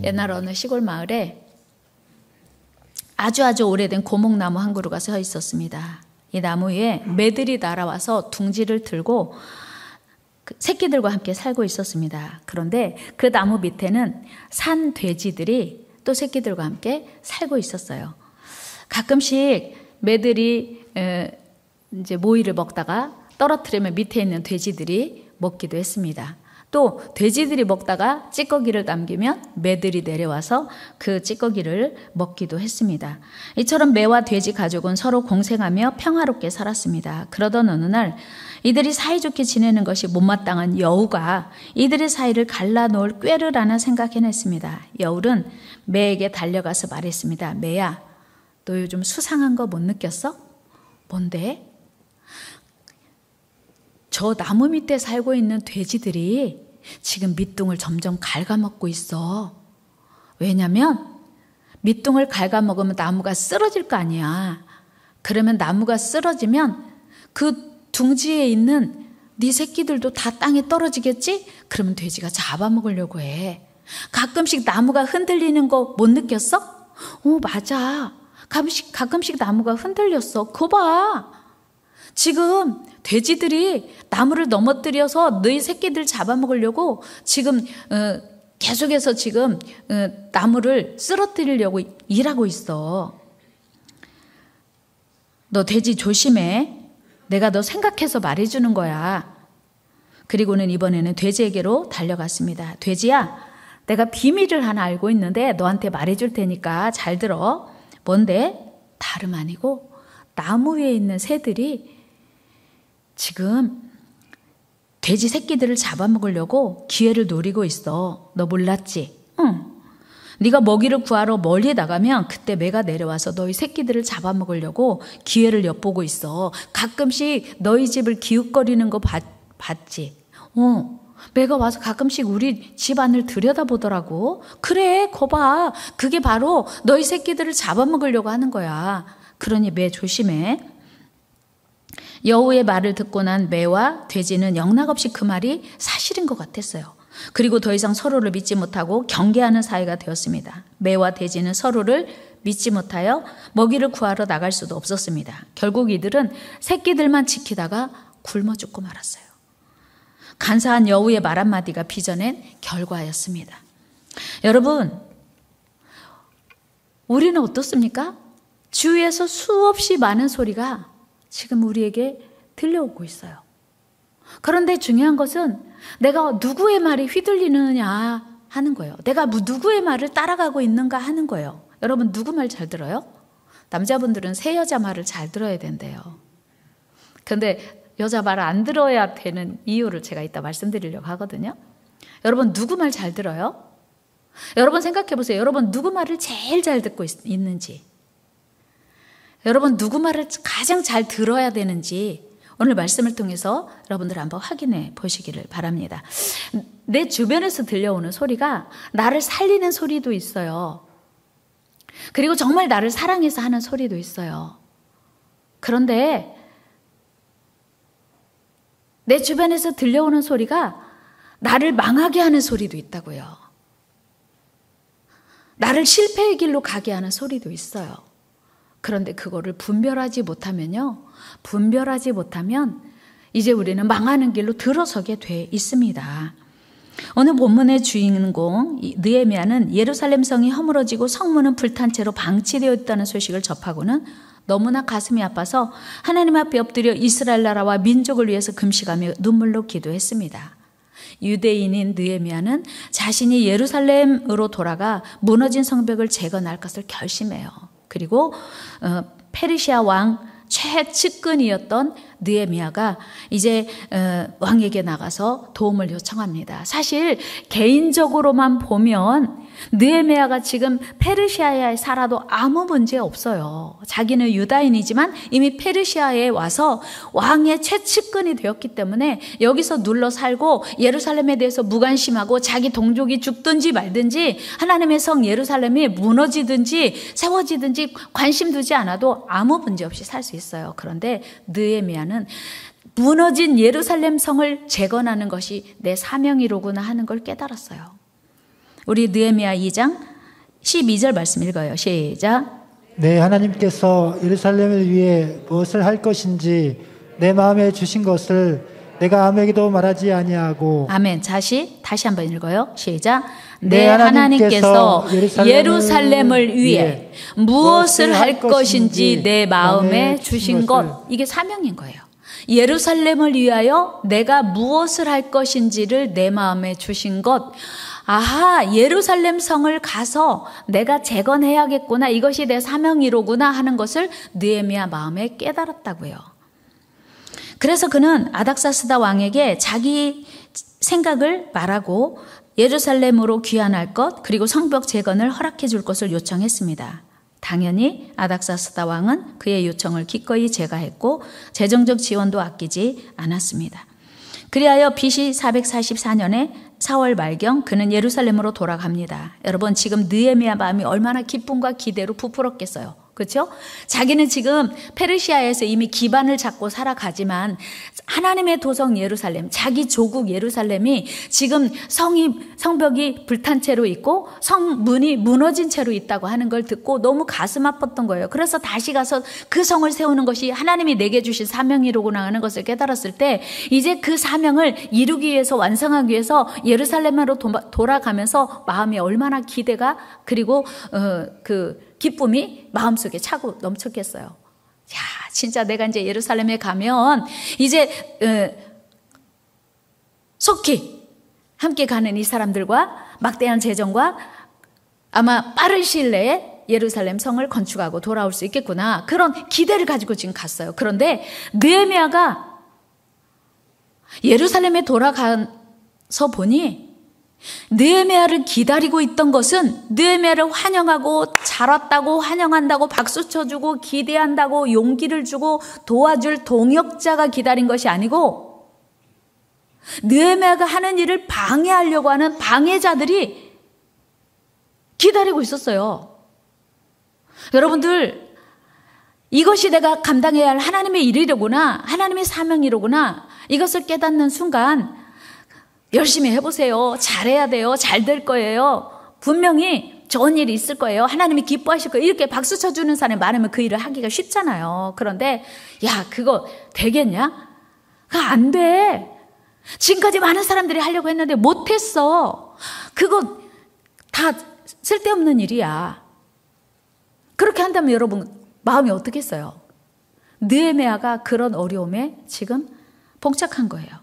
옛날 어느 시골 마을에 아주 오래된 고목나무 한 그루가 서 있었습니다. 이 나무 위에 매들이 날아와서 둥지를 들고 새끼들과 함께 살고 있었습니다. 그런데 그 나무 밑에는 산 돼지들이 또 새끼들과 함께 살고 있었어요. 가끔씩 매들이 이제 모이를 먹다가 떨어뜨리면 밑에 있는 돼지들이 먹기도 했습니다. 또 돼지들이 먹다가 찌꺼기를 남기면 매들이 내려와서 그 찌꺼기를 먹기도 했습니다. 이처럼 매와 돼지 가족은 서로 공생하며 평화롭게 살았습니다. 그러던 어느 날 이들이 사이좋게 지내는 것이 못마땅한 여우가 이들의 사이를 갈라놓을 꾀를 하나 생각해냈습니다. 여울은 매에게 달려가서 말했습니다. 매야, 너 요즘 수상한 거 못 느꼈어? 뭔데? 저 나무 밑에 살고 있는 돼지들이 지금 밑둥을 점점 갉아먹고 있어. 왜냐면 밑둥을 갉아먹으면 나무가 쓰러질 거 아니야. 그러면 나무가 쓰러지면 그 둥지에 있는 네 새끼들도 다 땅에 떨어지겠지? 그러면 돼지가 잡아먹으려고 해. 가끔씩 나무가 흔들리는 거 못 느꼈어? 오, 맞아. 가끔씩 나무가 흔들렸어. 그거 봐. 지금 돼지들이 나무를 넘어뜨려서 너희 새끼들 잡아먹으려고 지금 계속해서 지금 나무를 쓰러뜨리려고 일하고 있어. 너 돼지 조심해. 내가 너 생각해서 말해주는 거야. 그리고는 이번에는 돼지에게로 달려갔습니다. 돼지야, 내가 비밀을 하나 알고 있는데 너한테 말해줄 테니까 잘 들어. 뭔데? 다름 아니고 나무 위에 있는 새들이 지금 돼지 새끼들을 잡아먹으려고 기회를 노리고 있어. 너 몰랐지? 응. 네가 먹이를 구하러 멀리 나가면 그때 매가 내려와서 너희 새끼들을 잡아먹으려고 기회를 엿보고 있어. 가끔씩 너희 집을 기웃거리는 거 봤지? 매가 와서 가끔씩 우리 집 안을 들여다보더라고. 그래, 거봐. 그게 바로 너희 새끼들을 잡아먹으려고 하는 거야. 그러니 매 조심해. 여우의 말을 듣고 난 매와 돼지는 영락없이 그 말이 사실인 것 같았어요. 그리고 더 이상 서로를 믿지 못하고 경계하는 사이가 되었습니다. 매와 돼지는 서로를 믿지 못하여 먹이를 구하러 나갈 수도 없었습니다. 결국 이들은 새끼들만 지키다가 굶어 죽고 말았어요. 간사한 여우의 말 한마디가 빚어낸 결과였습니다. 여러분, 우리는 어떻습니까? 주위에서 수없이 많은 소리가 지금 우리에게 들려오고 있어요. 그런데 중요한 것은 내가 누구의 말이 휘둘리느냐 하는 거예요. 내가 누구의 말을 따라가고 있는가 하는 거예요. 여러분, 누구 말 잘 들어요? 남자분들은 새 여자 말을 잘 들어야 된대요. 근데 여자 말을 안 들어야 되는 이유를 제가 이따 말씀드리려고 하거든요. 여러분, 누구 말 잘 들어요? 여러분 생각해 보세요. 여러분 누구 말을 제일 잘 듣고 있는지. 여러분 누구 말을 가장 잘 들어야 되는지 오늘 말씀을 통해서 여러분들 한번 확인해 보시기를 바랍니다. 내 주변에서 들려오는 소리가 나를 살리는 소리도 있어요. 그리고 정말 나를 사랑해서 하는 소리도 있어요. 그런데 내 주변에서 들려오는 소리가 나를 망하게 하는 소리도 있다고요. 나를 실패의 길로 가게 하는 소리도 있어요. 그런데 그거를 분별하지 못하면 이제 우리는 망하는 길로 들어서게 돼 있습니다. 오늘 본문의 주인공 느헤미야는 예루살렘 성이 허물어지고 성문은 불탄 채로 방치되어 있다는 소식을 접하고는 너무나 가슴이 아파서 하나님 앞에 엎드려 이스라엘 나라와 민족을 위해서 금식하며 눈물로 기도했습니다. 유대인인 느헤미야는 자신이 예루살렘으로 돌아가 무너진 성벽을 재건할 것을 결심해요. 그리고 페르시아 왕 최측근이었던 느헤미야가 이제 왕에게 나가서 도움을 요청합니다. 사실 개인적으로만 보면 느헤미야가 지금 페르시아에 살아도 아무 문제 없어요. 자기는 유다인이지만 이미 페르시아에 와서 왕의 최측근이 되었기 때문에 여기서 눌러 살고 예루살렘에 대해서 무관심하고 자기 동족이 죽든지 말든지 하나님의 성 예루살렘이 무너지든지 세워지든지 관심 두지 않아도 아무 문제 없이 살 수 있어요. 그런데 느헤미야는 무너진 예루살렘 성을 재건하는 것이 내 사명이로구나 하는 걸 깨달았어요. 우리 느헤미야 2장 12절 말씀 읽어요. 시작. 내 하나님께서 예루살렘을 위해 무엇을 할 것인지 내 마음에 주신 것을 내가 아무에게도 말하지 아니하고. 아멘. 다시 한번 읽어요. 시작. 내 하나님께서 예루살렘을 위해 무엇을 할 것인지 내 마음에 주신 것. 이게 사명인 거예요. 예루살렘을 위하여 내가 무엇을 할 것인지를 내 마음에 주신 것. 아하, 예루살렘 성을 가서 내가 재건해야겠구나. 이것이 내 사명이로구나 하는 것을 느헤미야 마음에 깨달았다고요. 그래서 그는 아닥사스다 왕에게 자기 생각을 말하고 예루살렘으로 귀환할 것, 그리고 성벽 재건을 허락해 줄 것을 요청했습니다. 당연히 아닥사스다 왕은 그의 요청을 기꺼이 제가했고 재정적 지원도 아끼지 않았습니다. 그리하여 BC 444년에 4월 말경 그는 예루살렘으로 돌아갑니다. 여러분, 지금 느헤미야 마음이 얼마나 기쁨과 기대로 부풀었겠어요. 그렇죠? 자기는 지금 페르시아에서 이미 기반을 잡고 살아가지만 하나님의 도성 예루살렘, 자기 조국 예루살렘이 지금 성벽이 불탄 채로 있고 성문이 무너진 채로 있다고 하는 걸 듣고 너무 가슴 아팠던 거예요. 그래서 다시 가서 그 성을 세우는 것이 하나님이 내게 주신 사명이로구나 하는 것을 깨달았을 때 이제 그 사명을 이루기 위해서, 완성하기 위해서 예루살렘으로 돌아가면서 마음이 얼마나 기대가, 그리고 그 기쁨이 마음속에 차고 넘쳤겠어요. 야, 진짜 내가 이제 예루살렘에 가면 이제 속히 함께 가는 이 사람들과 막대한 재정과 아마 빠른 시일 내에 예루살렘 성을 건축하고 돌아올 수 있겠구나. 그런 기대를 가지고 지금 갔어요. 그런데 느헤미야가 예루살렘에 돌아가서 보니 느헤미야를 기다리고 있던 것은 느헤미야를 환영하고 잘 왔다고 환영한다고 박수 쳐주고 기대한다고 용기를 주고 도와줄 동역자가 기다린 것이 아니고 느헤미야가 하는 일을 방해하려고 하는 방해자들이 기다리고 있었어요. 여러분들, 이것이 내가 감당해야 할 하나님의 일이로구나, 하나님의 사명이로구나, 이것을 깨닫는 순간 열심히 해보세요. 잘해야 돼요. 잘 될 거예요. 분명히 좋은 일이 있을 거예요. 하나님이 기뻐하실 거예요. 이렇게 박수 쳐주는 사람이 많으면 그 일을 하기가 쉽잖아요. 그런데 야, 그거 되겠냐? 그거 안 돼. 지금까지 많은 사람들이 하려고 했는데 못했어. 그거 다 쓸데없는 일이야. 그렇게 한다면 여러분 마음이 어떻겠어요? 느헤미야가 그런 어려움에 지금 봉착한 거예요.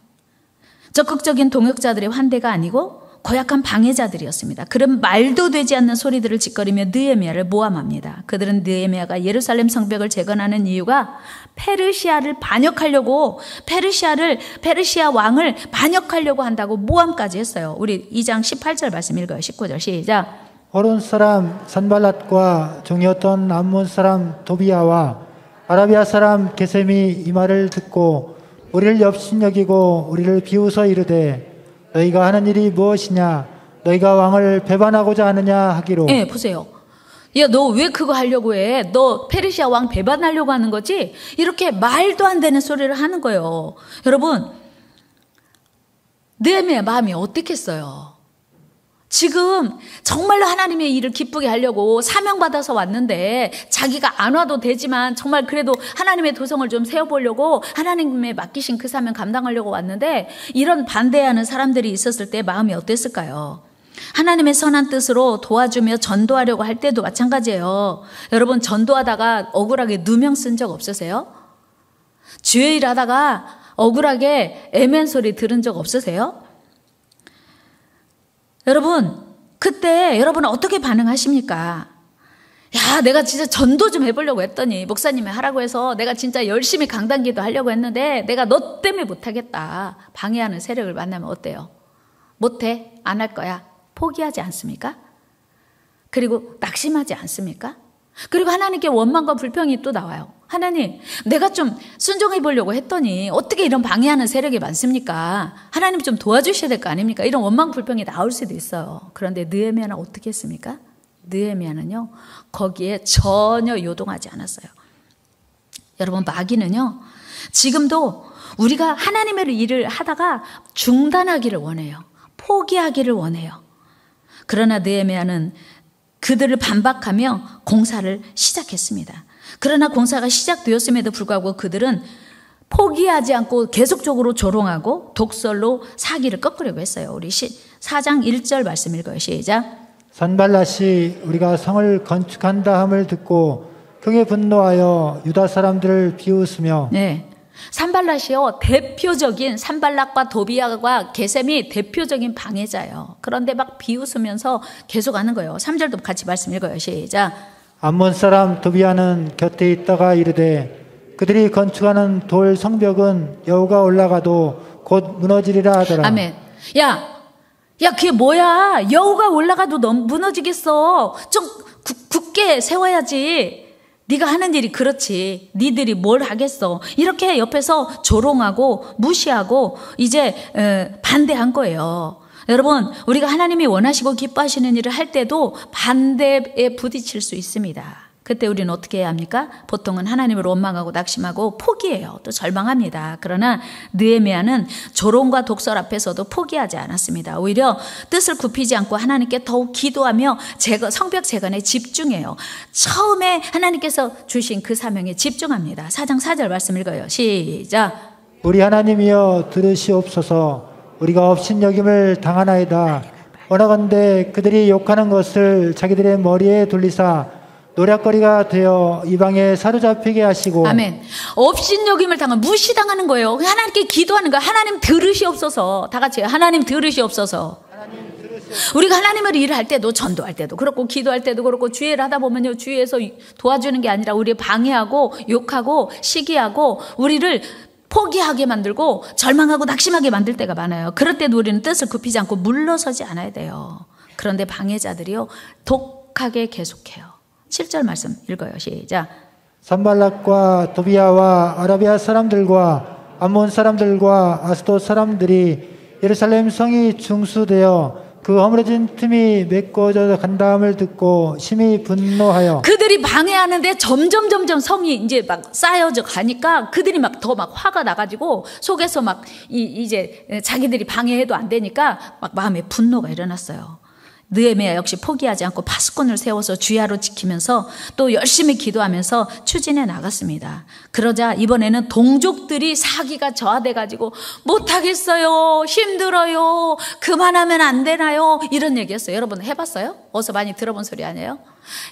적극적인 동역자들의 환대가 아니고 고약한 방해자들이었습니다. 그런 말도 되지 않는 소리들을 짓거리며 느헤미야를 모함합니다. 그들은 느헤미야가 예루살렘 성벽을 재건하는 이유가 페르시아를 반역하려고, 페르시아 왕을 반역하려고 한다고 모함까지 했어요. 우리 2장 18절 말씀 읽어요. 19절 시작. 호론 사람 산발랏과 종이었던 암몬 사람 도비야와 아라비아 사람 게셈이 이 말을 듣고 우리를 업신여기고 우리를 비웃어 이르되 너희가 하는 일이 무엇이냐, 너희가 왕을 배반하고자 하느냐 하기로. 네, 보세요. 야, 너 왜 그거 하려고 해? 너 페르시아 왕 배반하려고 하는 거지? 이렇게 말도 안 되는 소리를 하는 거예요. 여러분, 느헤미야 마음이 어떻겠어요? 지금 정말로 하나님의 일을 기쁘게 하려고 사명받아서 왔는데 자기가 안 와도 되지만 정말 그래도 하나님의 도성을 좀 세워보려고 하나님의 맡기신 그 사명 감당하려고 왔는데 이런 반대하는 사람들이 있었을 때 마음이 어땠을까요? 하나님의 선한 뜻으로 도와주며 전도하려고 할 때도 마찬가지예요. 여러분, 전도하다가 억울하게 누명 쓴 적 없으세요? 주의 일 하다가 억울하게 애멘 소리 들은 적 없으세요? 여러분, 그때 여러분은 어떻게 반응하십니까? 야, 내가 진짜 전도 좀 해보려고 했더니 목사님이 하라고 해서 내가 진짜 열심히 강단기도 하려고 했는데 내가 너 때문에 못하겠다. 방해하는 세력을 만나면 어때요? 못해? 안 할 거야? 포기하지 않습니까? 그리고 낙심하지 않습니까? 그리고 하나님께 원망과 불평이 또 나와요. 하나님, 내가 좀 순종해 보려고 했더니 어떻게 이런 방해하는 세력이 많습니까? 하나님 좀 도와주셔야 될 거 아닙니까? 이런 원망 불평이 나올 수도 있어요. 그런데 느헤미야는 어떻게 했습니까? 느헤미야는요, 거기에 전혀 요동하지 않았어요. 여러분, 마귀는요, 지금도 우리가 하나님의 일을 하다가 중단하기를 원해요. 포기하기를 원해요. 그러나 느헤미야는 그들을 반박하며 공사를 시작했습니다. 그러나 공사가 시작되었음에도 불구하고 그들은 포기하지 않고 계속적으로 조롱하고 독설로 사기를 꺾으려고 했어요. 우리 4장 1절 말씀 읽어요. 시작. 산발랏이 우리가 성을 건축한다 함을 듣고 크게 분노하여 유다 사람들을 비웃으며. 네. 산발랏이요, 대표적인 산발락과 도비아와 게셈이 대표적인 방해자예요. 그런데 막 비웃으면서 계속 하는 거예요. 3절도 같이 말씀 읽어요. 시작. 암몬 사람 도비아는 곁에 있다가 이르되 그들이 건축하는 돌 성벽은 여호가 올라가도 곧 무너지리라 하더라. 아멘. 야, 그게 뭐야? 여호가 올라가도 너무 무너지겠어. 좀 굳게 세워야지. 네가 하는 일이 그렇지. 니들이 뭘 하겠어. 이렇게 옆에서 조롱하고 무시하고 이제 반대한 거예요. 여러분, 우리가 하나님이 원하시고 기뻐하시는 일을 할 때도 반대에 부딪힐 수 있습니다. 그때 우리는 어떻게 해야 합니까? 보통은 하나님을 원망하고 낙심하고 포기해요. 또 절망합니다. 그러나 느헤미야는 조롱과 독설 앞에서도 포기하지 않았습니다. 오히려 뜻을 굽히지 않고 하나님께 더욱 기도하며 성벽 재건에 집중해요. 처음에 하나님께서 주신 그 사명에 집중합니다. 4장 4절 말씀 읽어요. 시작. 우리 하나님이여 들으시옵소서. 우리가 업신여김을 당하나이다. 원하건대 그들이 욕하는 것을 자기들의 머리에 돌리사 노략거리가 되어 이방에 사로잡히게 하시고. 아멘. 업신여김을 당한, 무시당하는 거예요. 하나님께 기도하는 거예요. 하나님 들으시옵소서. 다 같이 하나님 들으시옵소서. 우리가 하나님을 일할 때도, 전도할 때도 그렇고 기도할 때도 그렇고 주의를 하다 보면요, 주위에서 도와주는 게 아니라 우리 방해하고 욕하고 시기하고 우리를 포기하게 만들고 절망하고 낙심하게 만들 때가 많아요. 그럴 때도 우리는 뜻을 굽히지 않고 물러서지 않아야 돼요. 그런데 방해자들이요, 독하게 계속해요. 7절 말씀 읽어요. 시작. 산발락과 도비아와 아라비아 사람들과 암몬 사람들과 아스돗 사람들이 예루살렘 성이 중수되어 그 허물어진 틈이 메꿔져 간다함을 듣고 심히 분노하여. 그들이 방해하는데 점점 성이 이제 막 쌓여져 가니까 그들이 막 더 막 화가 나가지고 속에서 막 이제 자기들이 방해해도 안 되니까 막 마음에 분노가 일어났어요. 느헤미야 역시 포기하지 않고 파수꾼을 세워서 주야로 지키면서 또 열심히 기도하면서 추진해 나갔습니다. 그러자 이번에는 동족들이 사기가 저하돼가지고 못하겠어요, 힘들어요, 그만하면 안 되나요, 이런 얘기했어요. 여러분 해봤어요? 어서 많이 들어본 소리 아니에요?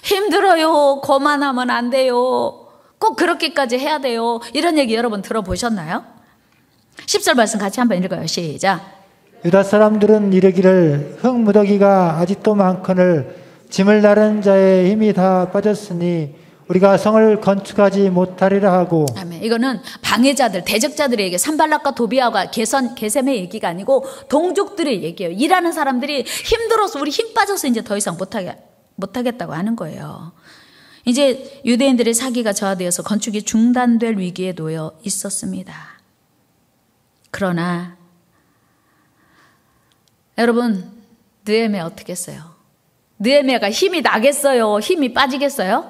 힘들어요, 그만하면 안 돼요, 꼭 그렇게까지 해야 돼요, 이런 얘기 여러분 들어보셨나요? 10절 말씀 같이 한번 읽어요. 시작. 유다 사람들은 이르기를 흙무더기가 아직도 많거늘 짐을 나른 자의 힘이 다 빠졌으니 우리가 성을 건축하지 못하리라 하고. 아멘. 이거는 방해자들, 대적자들의 얘기, 산발락과 도비아와 게셈의 얘기가 아니고 동족들의 얘기예요. 일하는 사람들이 힘들어서 우리 힘 빠져서 이제 더 이상 못하겠다고 하는 거예요. 이제 유대인들의 사기가 저하되어서 건축이 중단될 위기에 놓여 있었습니다. 그러나 여러분, 느헤미야 어떻게 했어요? 느헤미야가 힘이 나겠어요? 힘이 빠지겠어요?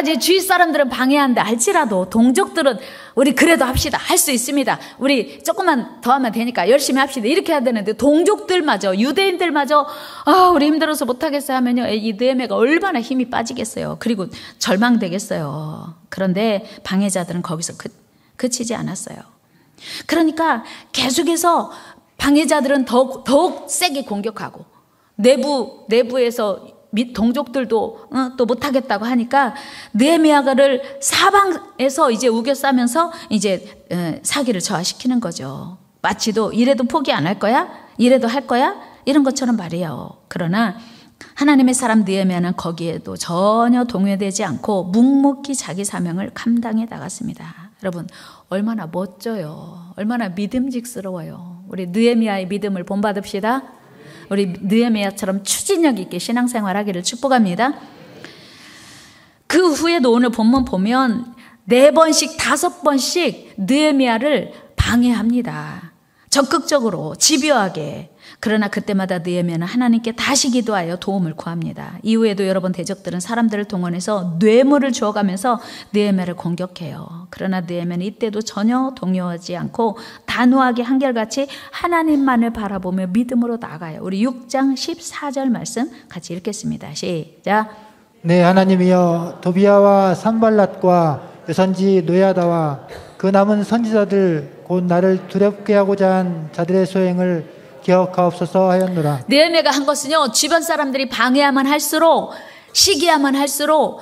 이제 주위 사람들은 방해한다 할지라도 동족들은 우리 그래도 합시다, 할 수 있습니다, 우리 조금만 더 하면 되니까 열심히 합시다, 이렇게 해야 되는데 동족들마저, 유대인들마저 우리 힘들어서 못하겠어요 하면요, 이 느헤미야가 얼마나 힘이 빠지겠어요. 그리고 절망되겠어요. 그런데 방해자들은 거기서 그치지 않았어요. 그러니까 계속해서 방해자들은 더욱 세게 공격하고 내부에서 동족들도 또 못하겠다고 하니까 느헤미야를 사방에서 이제 우겨싸면서 이제 사기를 저하시키는 거죠. 마치도 이래도 포기 안 할 거야? 이래도 할 거야? 이런 것처럼 말이에요. 그러나 하나님의 사람 느헤미야는 거기에도 전혀 동요되지 않고 묵묵히 자기 사명을 감당해 나갔습니다. 여러분 얼마나 멋져요. 얼마나 믿음직스러워요. 우리 느헤미야의 믿음을 본받읍시다. 우리 느헤미야처럼 추진력 있게 신앙생활하기를 축복합니다. 그 후에도 오늘 본문 보면 4번씩 5번씩 느헤미야를 방해합니다. 적극적으로 집요하게. 그러나 그때마다 느헤미야는 하나님께 다시 기도하여 도움을 구합니다. 이후에도 여러분 대적들은 사람들을 동원해서 뇌물을 주어가면서 느헤미야를 공격해요. 그러나 느헤미야는 이때도 전혀 동요하지 않고 단호하게 한결같이 하나님만을 바라보며 믿음으로 나아가요. 우리 6장 14절 말씀 같이 읽겠습니다. 시작. 네, 하나님이여, 도비야와 산발랏과 여선지 노야다와 그 남은 선지자들 곧 나를 두렵게 하고자 한 자들의 소행을 기억하옵소서 하였노라. 느헤미야가 한 것은요, 주변 사람들이 방해하면 할수록, 시기하면 할수록,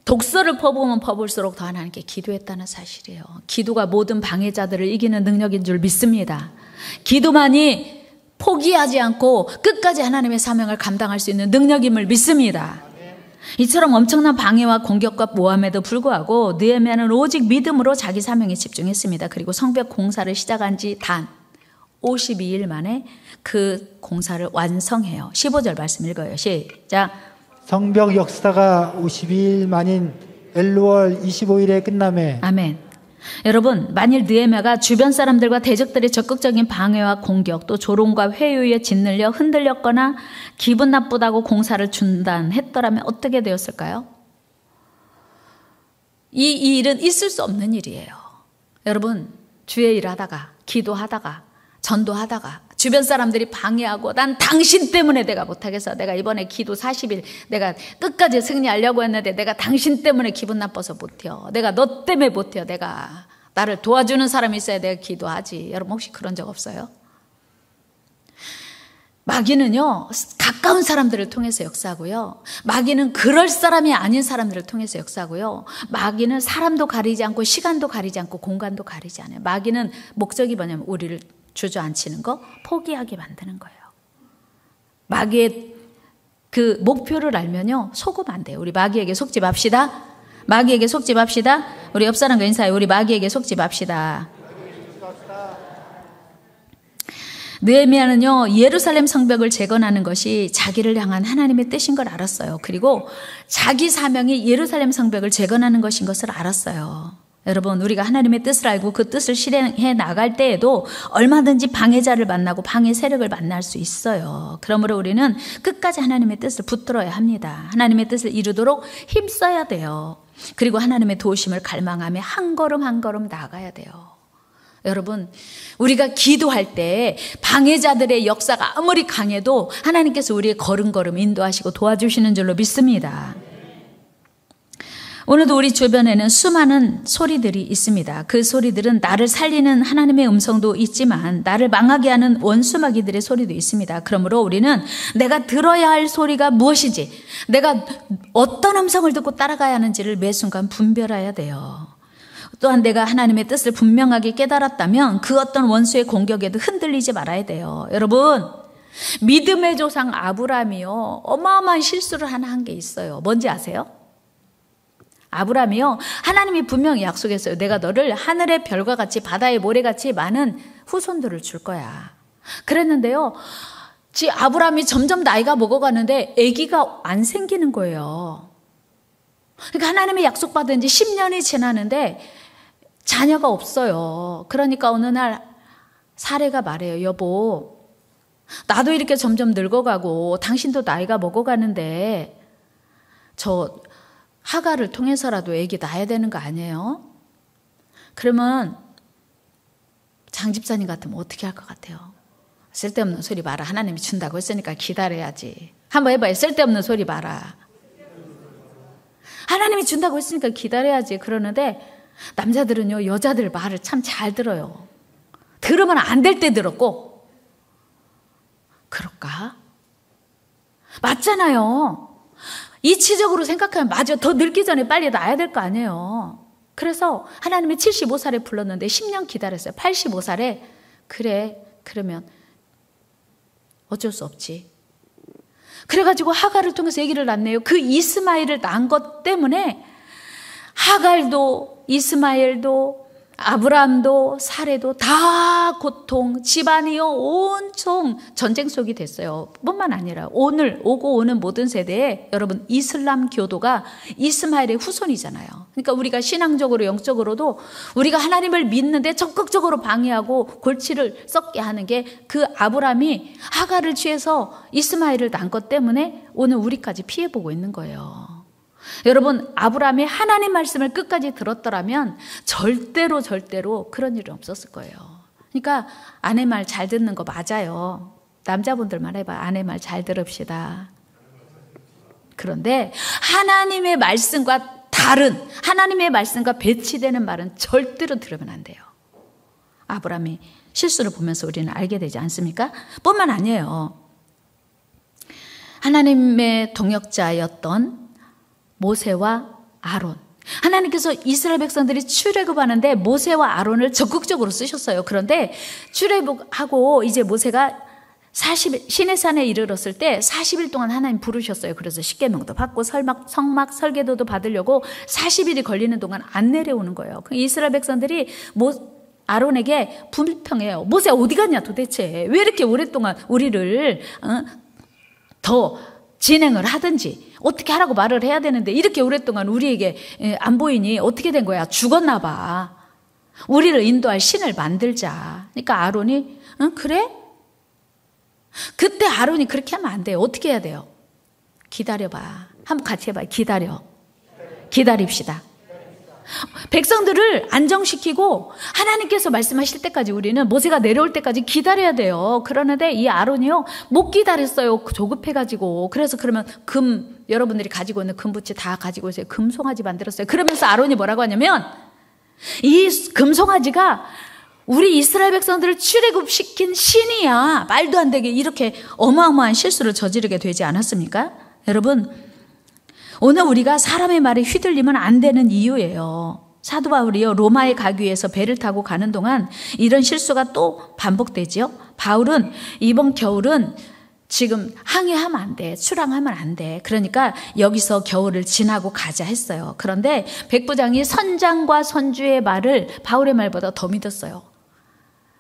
독서를 퍼부으면 퍼부을수록 더 하나님께 기도했다는 사실이에요. 기도가 모든 방해자들을 이기는 능력인 줄 믿습니다. 기도만이 포기하지 않고 끝까지 하나님의 사명을 감당할 수 있는 능력임을 믿습니다. 이처럼 엄청난 방해와 공격과 모함에도 불구하고 느헤미야는 오직 믿음으로 자기 사명에 집중했습니다. 그리고 성벽 공사를 시작한 지 단 52일 만에 그 공사를 완성해요. 15절 말씀 읽어요. 시작. 성벽 역사가 52일 만인 엘루월 25일에 끝나매. 아멘. 여러분, 만일 느헤미야가 주변 사람들과 대적들의 적극적인 방해와 공격, 또 조롱과 회유에 짓눌려 흔들렸거나 기분 나쁘다고 공사를 중단했더라면 어떻게 되었을까요? 이 일은 있을 수 없는 일이에요. 여러분, 주의 일하다가, 기도하다가, 전도하다가 주변 사람들이 방해하고 난 당신 때문에 내가 못하겠어. 내가 이번에 기도 40일 내가 끝까지 승리하려고 했는데 내가 당신 때문에 기분 나빠서 못해요. 내가 너 때문에 못해요. 내가 나를 도와주는 사람이 있어야 내가 기도하지. 여러분 혹시 그런 적 없어요? 마귀는요, 가까운 사람들을 통해서 역사하고요. 마귀는 그럴 사람이 아닌 사람들을 통해서 역사하고요. 마귀는 사람도 가리지 않고 시간도 가리지 않고 공간도 가리지 않아요. 마귀는 목적이 뭐냐면 우리를 주저앉히는 거, 포기하게 만드는 거예요. 마귀의 그 목표를 알면요, 속으면 안 돼요. 우리 마귀에게 속지 맙시다. 마귀에게 속지 맙시다. 우리 옆 사람과 인사해. 우리 마귀에게 속지 맙시다. 느헤미야는요, 예루살렘 성벽을 재건하는 것이 자기를 향한 하나님의 뜻인 걸 알았어요. 그리고 자기 사명이 예루살렘 성벽을 재건하는 것인 것을 알았어요. 여러분, 우리가 하나님의 뜻을 알고 그 뜻을 실행해 나갈 때에도 얼마든지 방해자를 만나고 방해 세력을 만날 수 있어요. 그러므로 우리는 끝까지 하나님의 뜻을 붙들어야 합니다. 하나님의 뜻을 이루도록 힘써야 돼요. 그리고 하나님의 도우심을 갈망하며 한 걸음 한 걸음 나아가야 돼요. 여러분, 우리가 기도할 때 방해자들의 역사가 아무리 강해도 하나님께서 우리의 걸음걸음 인도하시고 도와주시는 줄로 믿습니다. 오늘도 우리 주변에는 수많은 소리들이 있습니다. 그 소리들은 나를 살리는 하나님의 음성도 있지만 나를 망하게 하는 원수마귀들의 소리도 있습니다. 그러므로 우리는 내가 들어야 할 소리가 무엇인지, 내가 어떤 음성을 듣고 따라가야 하는지를 매 순간 분별해야 돼요. 또한 내가 하나님의 뜻을 분명하게 깨달았다면 그 어떤 원수의 공격에도 흔들리지 말아야 돼요. 여러분, 믿음의 조상 아브라함이요, 어마어마한 실수를 하나 한 게 있어요. 뭔지 아세요? 아브라함이요, 하나님이 분명히 약속했어요. 내가 너를 하늘의 별과 같이 바다의 모래같이 많은 후손들을 줄 거야. 그랬는데요, 아브라함이 점점 나이가 먹어가는데 아기가 안 생기는 거예요. 그러니까 하나님의 약속받은 지 10년이 지나는데 자녀가 없어요. 그러니까 어느 날 사레가 말해요. 여보, 나도 이렇게 점점 늙어가고 당신도 나이가 먹어가는데 저 하가를 통해서라도 아기 낳아야 되는 거 아니에요? 그러면 장 집사님 같으면 어떻게 할 것 같아요? 쓸데없는 소리 마라. 하나님이 준다고 했으니까 기다려야지. 한번 해봐요. 쓸데없는 소리 마라. 하나님이 준다고 했으니까 기다려야지. 그러는데 남자들은요, 여자들 말을 참 잘 들어요. 들으면 안 될 때 들었고. 그럴까? 맞잖아요. 이치적으로 생각하면 맞아. 더 늙기 전에 빨리 낳아야 될 거 아니에요. 그래서 하나님이 75살에 불렀는데 10년 기다렸어요. 85살에 그래, 그러면 어쩔 수 없지. 그래가지고 하갈을 통해서 아기를 낳네요. 그 이스마엘을 낳은 것 때문에 하갈도 이스마엘도 아브라함도 사레도 다 고통, 집안이요 온통 전쟁 속이 됐어요. 뿐만 아니라 오늘 오고 오는 모든 세대에 여러분 이슬람 교도가 이스마엘의 후손이잖아요. 그러니까 우리가 신앙적으로 영적으로도 우리가 하나님을 믿는데 적극적으로 방해하고 골치를 썩게 하는 게 그 아브라함이 하가를 취해서 이스마엘을 낳은 것 때문에 오늘 우리까지 피해보고 있는 거예요. 여러분, 아브라함이 하나님 말씀을 끝까지 들었더라면 절대로 그런 일은 없었을 거예요. 그러니까 아내 말 잘 듣는 거 맞아요. 남자분들만 해봐. 아내 말 잘 들읍시다. 그런데 하나님의 말씀과 다른, 하나님의 말씀과 배치되는 말은 절대로 들으면 안 돼요. 아브라함이 실수를 보면서 우리는 알게 되지 않습니까? 뿐만 아니에요. 하나님의 동역자였던 모세와 아론. 하나님께서 이스라엘 백성들이 출애굽하는데 모세와 아론을 적극적으로 쓰셨어요. 그런데 출애굽하고 이제 모세가 40일, 시내산에 이르렀을 때 40일 동안 하나님 부르셨어요. 그래서 십계명도 받고 성막 설계도도 받으려고 40일이 걸리는 동안 안 내려오는 거예요. 이스라엘 백성들이 아론에게 불평해요. 모세 어디 갔냐 도대체. 왜 이렇게 오랫동안 우리를 더 진행을 하든지 어떻게 하라고 말을 해야 되는데 이렇게 오랫동안 우리에게 안 보이니 어떻게 된 거야? 죽었나 봐. 우리를 인도할 신을 만들자. 그러니까 아론이 그래? 그때 아론이 그렇게 하면 안 돼요. 어떻게 해야 돼요? 기다려봐. 한번 같이 해봐요. 기다립시다. 백성들을 안정시키고 하나님께서 말씀하실 때까지 우리는 모세가 내려올 때까지 기다려야 돼요. 그러는데 이 아론이요 못 기다렸어요. 조급해가지고. 그래서 그러면 여러분들이 가지고 있는 금붙이 다 가지고 있어요. 금송아지 만들었어요. 그러면서 아론이 뭐라고 하냐면 이 금송아지가 우리 이스라엘 백성들을 출애굽시킨 신이야. 말도 안 되게 이렇게 어마어마한 실수를 저지르게 되지 않았습니까? 여러분, 오늘 우리가 사람의 말에 휘둘리면 안 되는 이유예요. 사도 바울이요 로마에 가기 위해서 배를 타고 가는 동안 이런 실수가 또 반복되지요. 바울은 이번 겨울은 지금 항해하면 안 돼. 출항하면 안 돼. 그러니까 여기서 겨울을 지나고 가자 했어요. 그런데 백부장이 선장과 선주의 말을 바울의 말보다 더 믿었어요.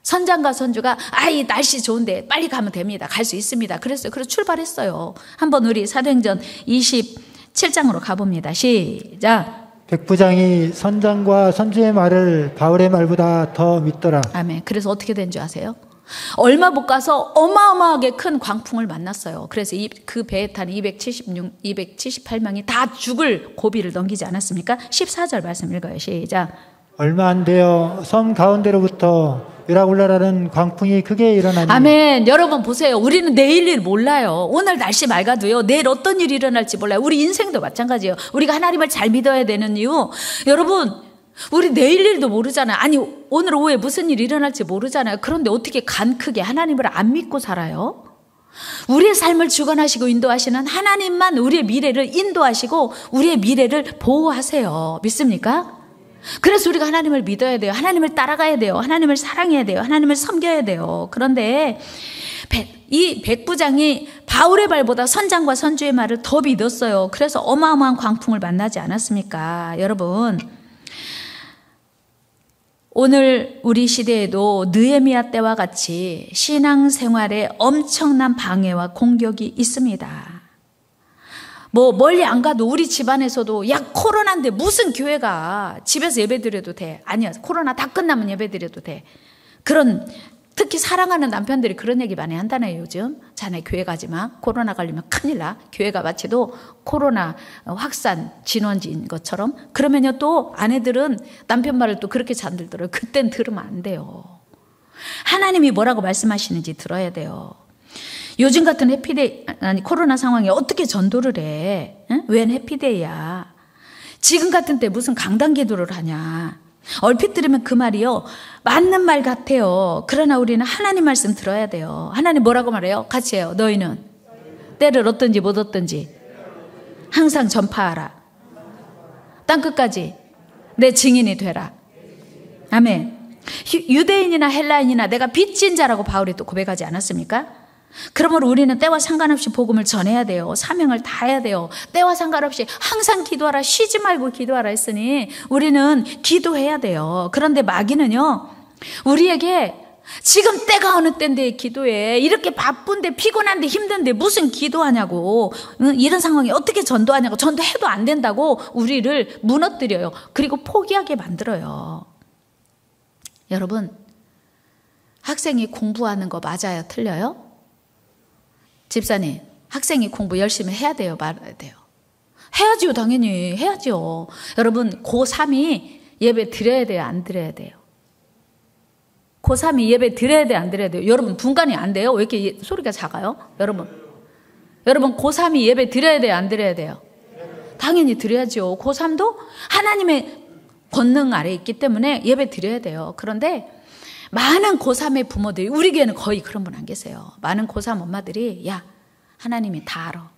선장과 선주가 이 날씨 좋은데 빨리 가면 됩니다. 갈 수 있습니다. 그랬어요. 그래서 출발했어요. 한번 우리 사도행전 27장으로 가봅니다. 시작. 백부장이 선장과 선주의 말을 바울의 말보다 더 믿더라. 아멘. 그래서 어떻게 된 줄 아세요? 얼마 못 가서 어마어마하게 큰 광풍을 만났어요. 그래서 그 배에 탄 278명이 다 죽을 고비를 넘기지 않았습니까? 14절 말씀 읽어요. 시작. 얼마 안 되어 섬 가운데로부터 유라굴라라는 광풍이 크게 일어나니. 아멘. 여러분 보세요. 우리는 내일 일 몰라요. 오늘 날씨 맑아도요. 내일 어떤 일이 일어날지 몰라요. 우리 인생도 마찬가지예요. 우리가 하나님을 잘 믿어야 되는 이유. 여러분 우리 내일 일도 모르잖아요. 아니 오늘 오후에 무슨 일이 일어날지 모르잖아요. 그런데 어떻게 간 크게 하나님을 안 믿고 살아요? 우리의 삶을 주관하시고 인도하시는 하나님만 우리의 미래를 인도하시고 우리의 미래를 보호하세요. 믿습니까? 그래서 우리가 하나님을 믿어야 돼요. 하나님을 따라가야 돼요. 하나님을 사랑해야 돼요. 하나님을 섬겨야 돼요. 그런데 이 백부장이 바울의 말보다 선장과 선주의 말을 더 믿었어요. 그래서 어마어마한 광풍을 만나지 않았습니까? 여러분, 오늘 우리 시대에도 느헤미야 때와 같이 신앙생활에 엄청난 방해와 공격이 있습니다. 멀리 안 가도 우리 집안에서도 야 코로나인데 무슨 교회가 집에서 예배드려도 돼. 아니야 코로나 다 끝나면 예배드려도 돼. 그런 특히 사랑하는 남편들이 그런 얘기 많이 한다네요. 요즘 자네 교회 가지 마. 코로나 걸리면 큰일 나. 교회 가봤지도 코로나 확산 진원지인 것처럼. 그러면요 또 아내들은 남편 말을 또 그렇게 잠들더라고요. 그땐 들으면 안 돼요. 하나님이 뭐라고 말씀하시는지 들어야 돼요. 요즘 같은 코로나 상황에 어떻게 전도를 해? 응? 웬 해피데이야? 지금 같은 때 무슨 강단 기도를 하냐? 얼핏 들으면 그 말이요 맞는 말 같아요. 그러나 우리는 하나님 말씀 들어야 돼요. 하나님 뭐라고 말해요? 같이 해요. 너희는 때를 얻든지 못 얻든지 항상 전파하라. 땅끝까지 내 증인이 되라. 아멘. 유대인이나 헬라인이나 내가 빚진 자라고 바울이 또 고백하지 않았습니까? 그러므로 우리는 때와 상관없이 복음을 전해야 돼요. 사명을 다해야 돼요. 때와 상관없이 항상 기도하라, 쉬지 말고 기도하라 했으니 우리는 기도해야 돼요. 그런데 마귀는요, 우리에게 지금 때가 어느 때인데 기도해, 이렇게 바쁜데 피곤한데 힘든데 무슨 기도하냐고, 이런 상황에 어떻게 전도하냐고, 전도해도 안 된다고 우리를 무너뜨려요. 그리고 포기하게 만들어요. 여러분, 학생이 공부하는 거 맞아요? 틀려요? 집사님, 학생이 공부 열심히 해야 돼요? 말아야 돼요? 해야지요. 당연히 해야죠. 여러분, 고3이 예배 드려야 돼요? 안 드려야 돼요? 고3이 예배 드려야 돼요? 안 드려야 돼요? 여러분, 분간이 안 돼요? 왜 이렇게 소리가 작아요? 여러분, 고3이 예배 드려야 돼요? 안 드려야 돼요? 당연히 드려야죠. 고3도 하나님의 권능 아래 있기 때문에 예배 드려야 돼요. 그런데 많은 고3의 부모들이, 우리 교회는 거의 그런 분 안 계세요. 많은 고3 엄마들이, 야, 하나님이 다 알아.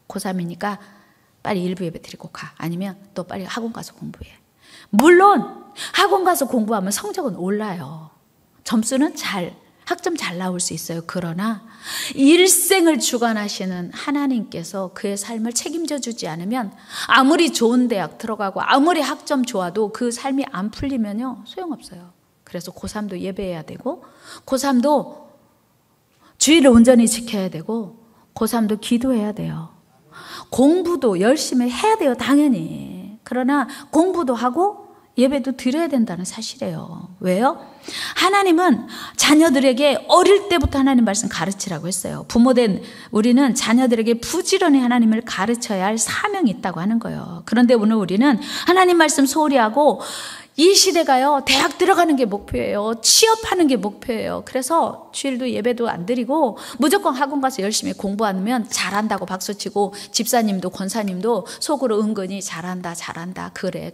고3이니까 빨리 일부 예배 드리고 가. 아니면 또 빨리 학원 가서 공부해. 물론 학원 가서 공부하면 성적은 올라요. 점수는 학점 잘 나올 수 있어요. 그러나 일생을 주관하시는 하나님께서 그의 삶을 책임져 주지 않으면 아무리 좋은 대학 들어가고 아무리 학점 좋아도 그 삶이 안 풀리면요, 소용없어요. 그래서 고3도 예배해야 되고, 고3도 주의를 온전히 지켜야 되고, 고3도 기도해야 돼요. 공부도 열심히 해야 돼요, 당연히. 그러나 공부도 하고 예배도 드려야 된다는 사실이에요. 왜요? 하나님은 자녀들에게 어릴 때부터 하나님 말씀 가르치라고 했어요. 부모된 우리는 자녀들에게 부지런히 하나님을 가르쳐야 할 사명이 있다고 하는 거예요. 그런데 오늘 우리는 하나님 말씀 소홀히 하고, 이 시대가요, 대학 들어가는 게 목표예요. 취업하는 게 목표예요. 그래서 주일도 예배도 안 드리고 무조건 학원 가서 열심히 공부하면 잘한다고 박수치고, 집사님도 권사님도 속으로 은근히 잘한다. 그래.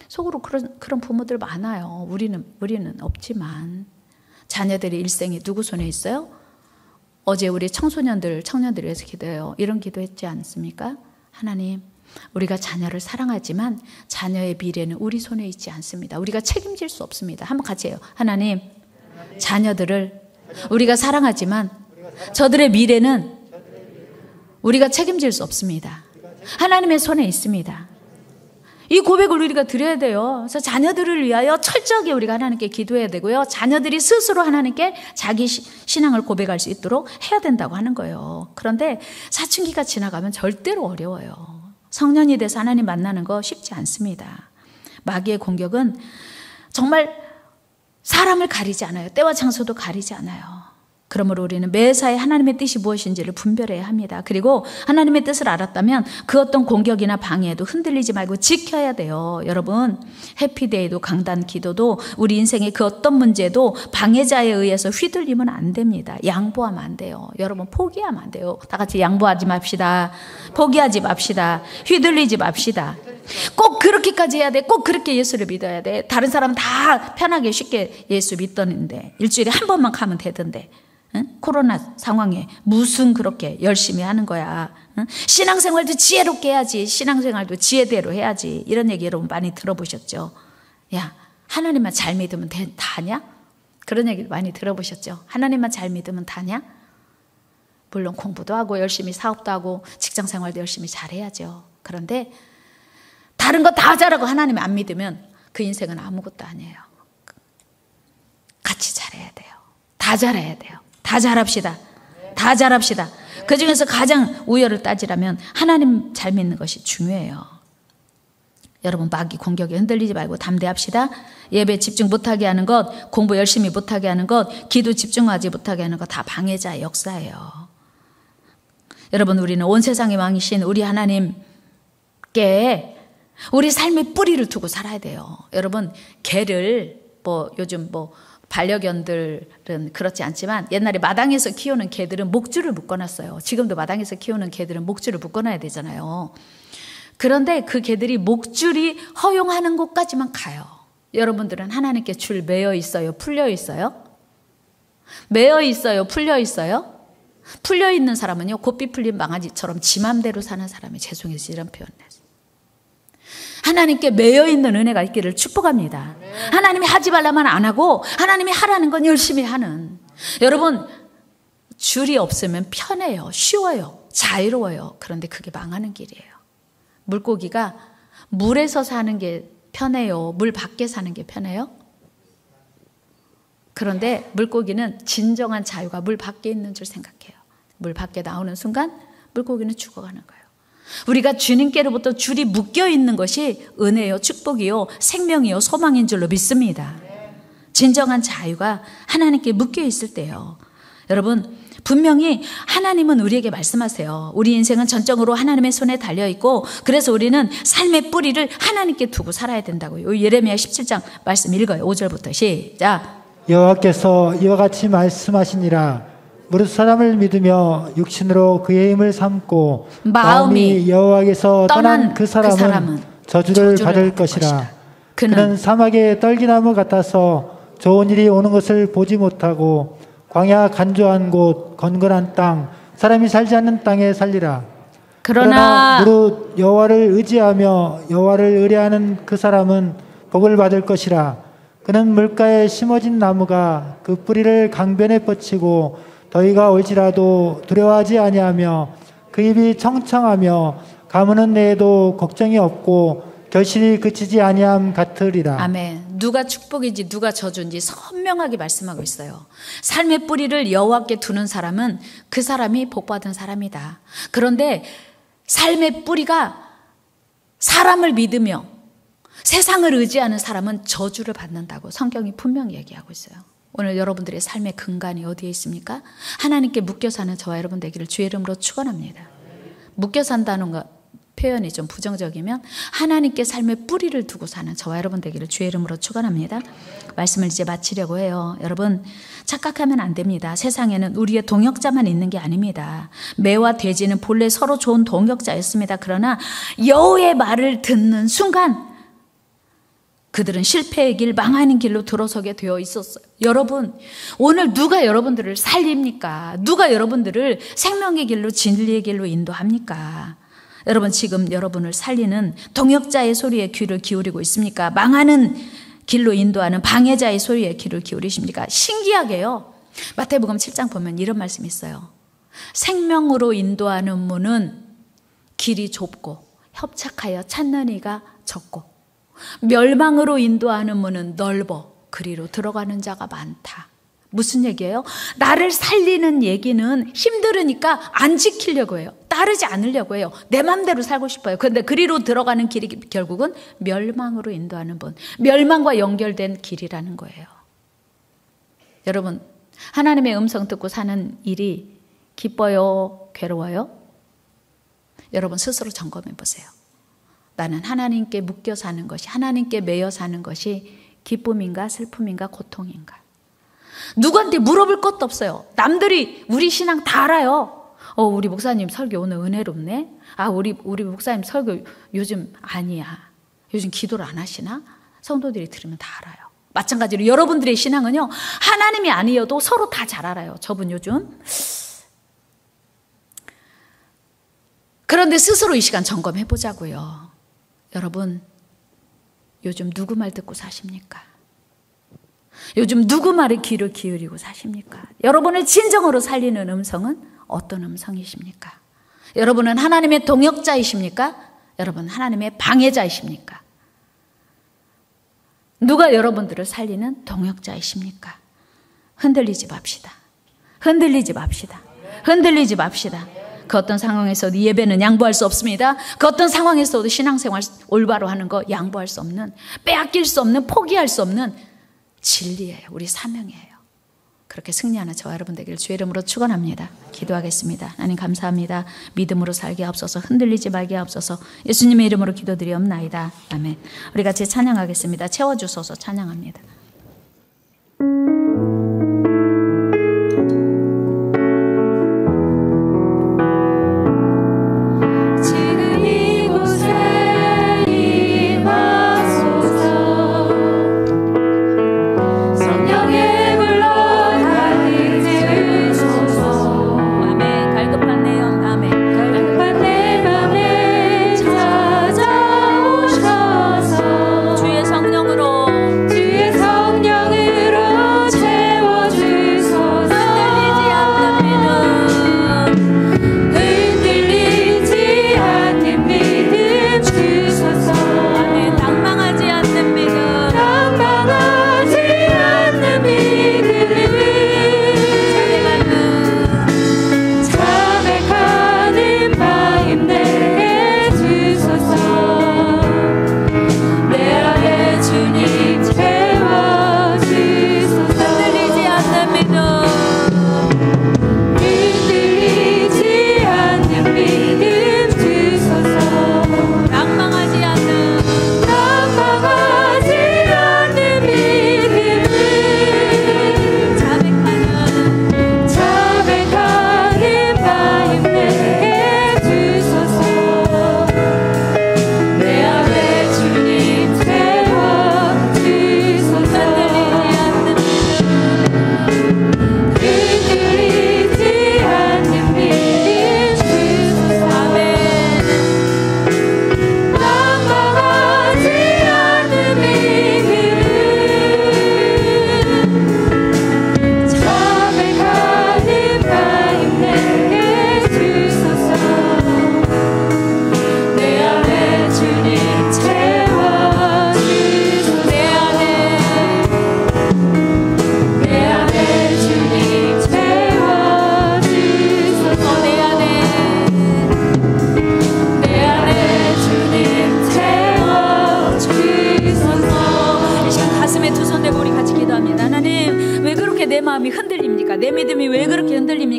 속으로 그런 부모들 많아요. 우리는 없지만. 자녀들의 일생이 누구 손에 있어요? 어제 우리 청년들 위해서 기도해요. 이런 기도했지 않습니까? 하나님, 우리가 자녀를 사랑하지만 자녀의 미래는 우리 손에 있지 않습니다. 우리가 책임질 수 없습니다. 한번 같이 해요. 하나님, 자녀들을 우리가 사랑하지만 저들의 미래는 우리가 책임질 수 없습니다. 하나님의 손에 있습니다. 이 고백을 우리가 드려야 돼요. 그래서 자녀들을 위하여 철저하게 우리가 하나님께 기도해야 되고요. 자녀들이 스스로 하나님께 자기 신앙을 고백할 수 있도록 해야 된다고 하는 거예요. 그런데 사춘기가 지나가면 절대로 어려워요. 성년이 돼서 하나님 만나는 거 쉽지 않습니다. 마귀의 공격은 정말 사람을 가리지 않아요. 때와 장소도 가리지 않아요. 그러므로 우리는 매사에 하나님의 뜻이 무엇인지를 분별해야 합니다. 그리고 하나님의 뜻을 알았다면 그 어떤 공격이나 방해에도 흔들리지 말고 지켜야 돼요. 여러분, 해피데이도 강단 기도도 우리 인생의 그 어떤 문제도 방해자에 의해서 휘둘리면 안 됩니다. 양보하면 안 돼요. 여러분, 포기하면 안 돼요. 다 같이 양보하지 맙시다. 포기하지 맙시다. 휘둘리지 맙시다. 꼭 그렇게까지 해야 돼. 꼭 그렇게 예수를 믿어야 돼. 다른 사람은 다 편하게 쉽게 예수 믿던데 일주일에 한 번만 가면 되던데, 응? 코로나 상황에 무슨 그렇게 열심히 하는 거야. 응? 신앙생활도 지혜롭게 해야지. 신앙생활도 지혜대로 해야지. 이런 얘기 여러분 많이 들어보셨죠? 야, 하나님만 잘 믿으면 다냐? 그런 얘기 많이 들어보셨죠? 하나님만 잘 믿으면 다냐? 물론 공부도 하고 열심히 사업도 하고 직장생활도 열심히 잘해야죠. 그런데 다른 거 다 잘하고 하나님 안 믿으면 그 인생은 아무것도 아니에요. 같이 잘해야 돼요. 다 잘해야 돼요. 다 잘합시다. 다 잘합시다. 그 중에서 가장 우열을 따지라면 하나님 잘 믿는 것이 중요해요. 여러분, 마귀 공격에 흔들리지 말고 담대합시다. 예배 집중 못하게 하는 것, 공부 열심히 못하게 하는 것, 기도 집중하지 못하게 하는 것 다 방해자의 역사예요. 여러분, 우리는 온 세상의 왕이신 우리 하나님께 우리 삶의 뿌리를 두고 살아야 돼요. 여러분, 개를 요즘 반려견들은 그렇지 않지만 옛날에 마당에서 키우는 개들은 목줄을 묶어놨어요. 지금도 마당에서 키우는 개들은 목줄을 묶어놔야 되잖아요. 그런데 그 개들이 목줄이 허용하는 곳까지만 가요. 여러분들은 하나님께 줄 매여 있어요? 풀려 있어요? 매여 있어요? 풀려 있어요? 풀려 있는 사람은요, 고삐 풀린 망아지처럼 지 맘대로 사는 사람이, 죄송해서 이런 표현을 했어요. 하나님께 매여 있는 은혜가 있기를 축복합니다. 하나님이 하지 말라면 안 하고 하나님이 하라는 건 열심히 하는. 여러분, 줄이 없으면 편해요. 쉬워요. 자유로워요. 그런데 그게 망하는 길이에요. 물고기가 물에서 사는 게 편해요? 물 밖에 사는 게 편해요? 그런데 물고기는 진정한 자유가 물 밖에 있는 줄 생각해요. 물 밖에 나오는 순간 물고기는 죽어가는 거예요. 우리가 주님께로부터 줄이 묶여 있는 것이 은혜요, 축복이요, 생명이요, 소망인 줄로 믿습니다. 진정한 자유가 하나님께 묶여 있을 때요. 여러분, 분명히 하나님은 우리에게 말씀하세요. 우리 인생은 전적으로 하나님의 손에 달려있고, 그래서 우리는 삶의 뿌리를 하나님께 두고 살아야 된다고요. 예레미야 17장 말씀 읽어요. 5절부터 시작. 여호와께서 이와 같이 말씀하시니라. 무릇 사람을 믿으며 육신으로 그의 힘을 삼고 마음이 여호와께서 떠난 그 사람은 저주를 받을 것이라. 그는 사막의 떨기나무 같아서 좋은 일이 오는 것을 보지 못하고 광야 간조한 곳 건건한 땅 사람이 살지 않는 땅에 살리라. 그러나 무릇 여호와를 의지하며 여호와를 의뢰하는 그 사람은 복을 받을 것이라. 그는 물가에 심어진 나무가 그 뿌리를 강변에 뻗치고 더위가 올지라도 두려워하지 아니하며 그 입이 청청하며 가무는 데에도 걱정이 없고 결실이 그치지 아니함 같으리라. 아멘. 누가 축복인지 누가 저주인지 선명하게 말씀하고 있어요. 삶의 뿌리를 여호와께 두는 사람은 그 사람이 복받은 사람이다. 그런데 삶의 뿌리가 사람을 믿으며 세상을 의지하는 사람은 저주를 받는다고 성경이 분명히 얘기하고 있어요. 오늘 여러분들의 삶의 근간이 어디에 있습니까? 하나님께 묶여 사는 저와 여러분 되기를 주의 이름으로 축원합니다. 묶여 산다는 것 표현이 좀 부정적이면 하나님께 삶의 뿌리를 두고 사는 저와 여러분 되기를 주의 이름으로 축원합니다. 말씀을 이제 마치려고 해요. 여러분, 착각하면 안 됩니다. 세상에는 우리의 동역자만 있는 게 아닙니다. 매와 돼지는 본래 서로 좋은 동역자였습니다. 그러나 여호와의 말을 듣는 순간 그들은 실패의 길, 망하는 길로 들어서게 되어 있었어요. 여러분, 오늘 누가 여러분들을 살립니까? 누가 여러분들을 생명의 길로, 진리의 길로 인도합니까? 여러분, 지금 여러분을 살리는 동역자의 소리에 귀를 기울이고 있습니까? 망하는 길로 인도하는 방해자의 소리에 귀를 기울이십니까? 신기하게요. 마태복음 7장 보면 이런 말씀이 있어요. 생명으로 인도하는 문은 길이 좁고 협착하여 찾는 이가 적고 멸망으로 인도하는 문은 넓어 그리로 들어가는 자가 많다. 무슨 얘기예요? 나를 살리는 얘기는 힘들으니까 안 지키려고 해요. 따르지 않으려고 해요. 내 맘대로 살고 싶어요. 그런데 그리로 들어가는 길이 결국은 멸망으로 인도하는 문, 멸망과 연결된 길이라는 거예요. 여러분, 하나님의 음성 듣고 사는 일이 기뻐요? 괴로워요? 여러분 스스로 점검해 보세요. 나는 하나님께 묶여 사는 것이, 하나님께 매여 사는 것이 기쁨인가 슬픔인가 고통인가? 누구한테 물어볼 것도 없어요. 남들이 우리 신앙 다 알아요. 우리 목사님 설교 오늘 은혜롭네. 우리 목사님 설교 요즘 아니야. 요즘 기도를 안 하시나? 성도들이 들으면 다 알아요. 마찬가지로 여러분들의 신앙은요, 하나님이 아니어도 서로 다 잘 알아요. 저분 요즘. 그런데 스스로 이 시간 점검해 보자고요. 여러분, 요즘 누구 말 듣고 사십니까? 요즘 누구 말에 귀를 기울이고 사십니까? 여러분을 진정으로 살리는 음성은 어떤 음성이십니까? 여러분은 하나님의 동역자이십니까? 여러분 하나님의 방해자이십니까? 누가 여러분들을 살리는 동역자이십니까? 흔들리지 맙시다. 흔들리지 맙시다. 흔들리지 맙시다. 그 어떤 상황에서도 예배는 양보할 수 없습니다. 그 어떤 상황에서도 신앙생활 올바로 하는 거 양보할 수 없는, 빼앗길 수 없는, 포기할 수 없는 진리예요. 우리 사명이에요. 그렇게 승리하는 저와 여러분 되기를 주의 이름으로 축원합니다. 기도하겠습니다. 하나님 감사합니다. 믿음으로 살게 하옵소서. 흔들리지 말게 하옵소서. 예수님의 이름으로 기도드리옵나이다. 아멘. 우리 같이 찬양하겠습니다. 채워주소서. 찬양합니다. 주의 성령으로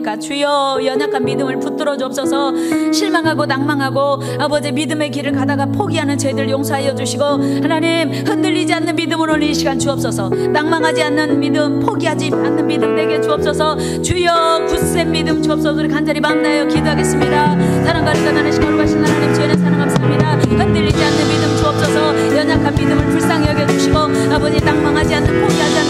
원합니까? 주여 연약한 믿음을 붙들어 주옵소서. 실망하고 낭망하고 아버지 믿음의 길을 가다가 포기하는 저희들 용서하여 주시고 하나님 흔들리지 않는 믿음으로 이 시간 주옵소서. 낭망하지 않는 믿음, 포기하지 않는 믿음 되게 주옵소서. 주여 굳센 믿음 주옵소서. 우리 간절히 만나요 기도하겠습니다. 사랑과 가난한 시간으로 가신 하나님 주의 사랑 감사합니다. 흔들리지 않는 믿음 주옵소서. 연약한 믿음을 불쌍히 여겨주시고 아버지 낭망하지 않는 포기하지